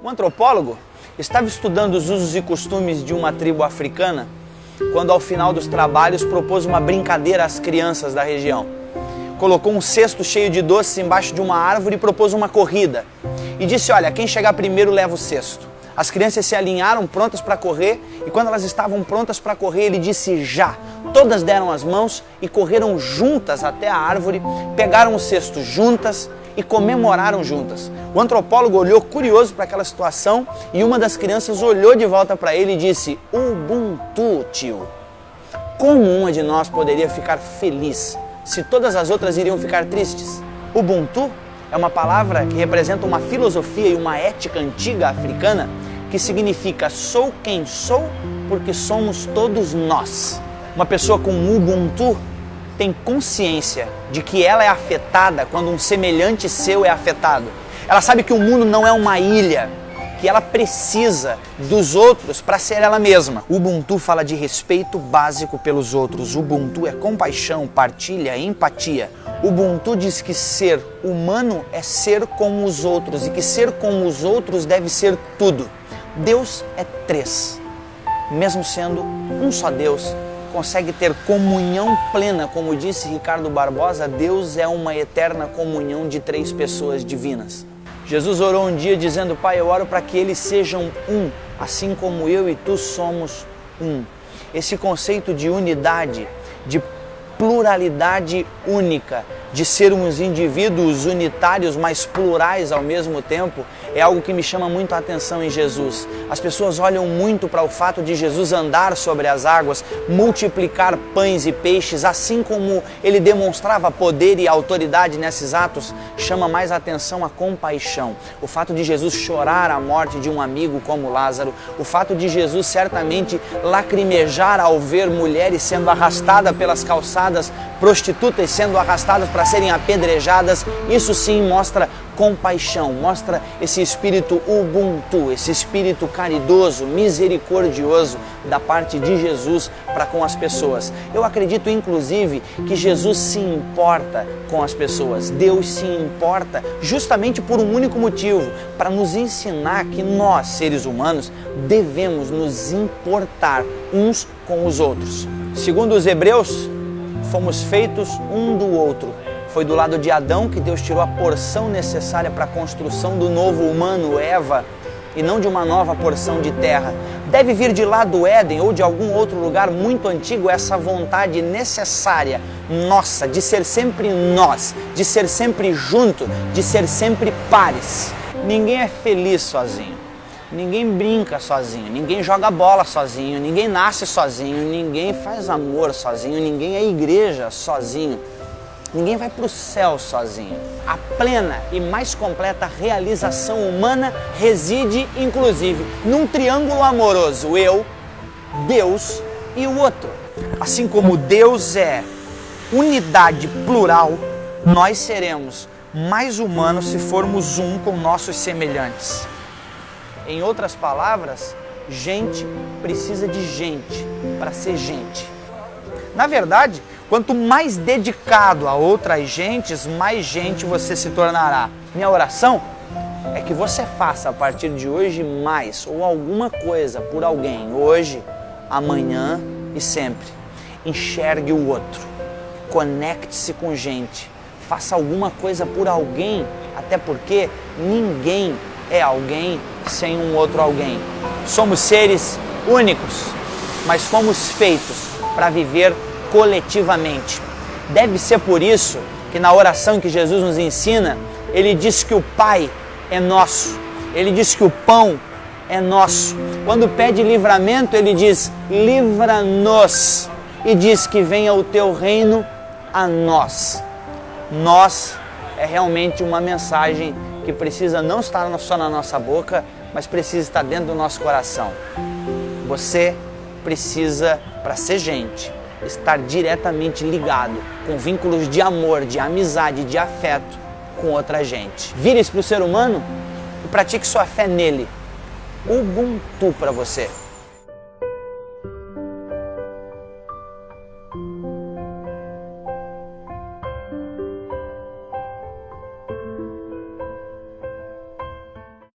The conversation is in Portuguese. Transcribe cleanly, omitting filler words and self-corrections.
Um antropólogo estava estudando os usos e costumes de uma tribo africana quando, ao final dos trabalhos, propôs uma brincadeira às crianças da região. Colocou um cesto cheio de doces embaixo de uma árvore e propôs uma corrida. E disse, olha, quem chegar primeiro leva o cesto. As crianças se alinharam prontas para correr e quando elas estavam prontas para correr, ele disse já. Todas deram as mãos e correram juntas até a árvore, pegaram o cesto juntas e comemoraram juntas. O antropólogo olhou curioso para aquela situação e uma das crianças olhou de volta para ele e disse, Ubuntu, tio. Como uma de nós poderia ficar feliz se todas as outras iriam ficar tristes? Ubuntu é uma palavra que representa uma filosofia e uma ética antiga africana que significa sou quem sou porque somos todos nós. Uma pessoa com Ubuntu tem consciência de que ela é afetada quando um semelhante seu é afetado. Ela sabe que o mundo não é uma ilha, que ela precisa dos outros para ser ela mesma. Ubuntu fala de respeito básico pelos outros. Ubuntu é compaixão, partilha, empatia. Ubuntu diz que ser humano é ser como os outros e que ser como os outros deve ser tudo. Deus é três. Mesmo sendo um só Deus, consegue ter comunhão plena, como disse Ricardo Barbosa, Deus é uma eterna comunhão de três pessoas divinas. Jesus orou um dia dizendo, Pai, eu oro para que eles sejam um, assim como eu e tu somos um. Esse conceito de unidade, de pluralidade única, de sermos indivíduos unitários, mas plurais ao mesmo tempo, é algo que me chama muito a atenção em Jesus. As pessoas olham muito para o fato de Jesus andar sobre as águas, multiplicar pães e peixes, assim como ele demonstrava poder e autoridade nesses atos, chama mais atenção a compaixão. O fato de Jesus chorar a morte de um amigo como Lázaro, o fato de Jesus certamente lacrimejar ao ver mulheres sendo arrastadas pelas calçadas, prostitutas sendo arrastadas para serem apedrejadas, isso sim mostra compaixão, mostra esse espírito Ubuntu, esse espírito caridoso, misericordioso da parte de Jesus para com as pessoas. Eu acredito inclusive que Jesus se importa com as pessoas, Deus se importa justamente por um único motivo, para nos ensinar que nós, seres humanos, devemos nos importar uns com os outros. Segundo os Hebreus, fomos feitos um do outro. Foi do lado de Adão que Deus tirou a porção necessária para a construção do novo humano, Eva, e não de uma nova porção de terra. Deve vir de lá do Éden ou de algum outro lugar muito antigo essa vontade necessária, nossa, de ser sempre nós, de ser sempre junto, de ser sempre pares. Ninguém é feliz sozinho. Ninguém brinca sozinho, ninguém joga bola sozinho, ninguém nasce sozinho, ninguém faz amor sozinho, ninguém é igreja sozinho, ninguém vai para o céu sozinho. A plena e mais completa realização humana reside, inclusive, num triângulo amoroso, eu, Deus e o outro. Assim como Deus é unidade plural, nós seremos mais humanos se formos um com nossos semelhantes. Em outras palavras, gente precisa de gente para ser gente. Na verdade, quanto mais dedicado a outras gentes, mais gente você se tornará. Minha oração é que você faça a partir de hoje mais ou alguma coisa por alguém, hoje, amanhã e sempre. Enxergue o outro, conecte-se com gente, faça alguma coisa por alguém, até porque ninguém é alguém sem um outro alguém. Somos seres únicos, mas fomos feitos para viver coletivamente. Deve ser por isso que na oração que Jesus nos ensina, ele diz que o Pai é nosso, ele diz que o pão é nosso. Quando pede livramento, ele diz, livra-nos, e diz que venha o teu reino a nós. Nós é realmente uma mensagem que precisa não estar só na nossa boca, mas precisa estar dentro do nosso coração. Você precisa, para ser gente, estar diretamente ligado com vínculos de amor, de amizade, de afeto com outra gente. Vire-se para o ser humano e pratique sua fé nele. Ubuntu para você.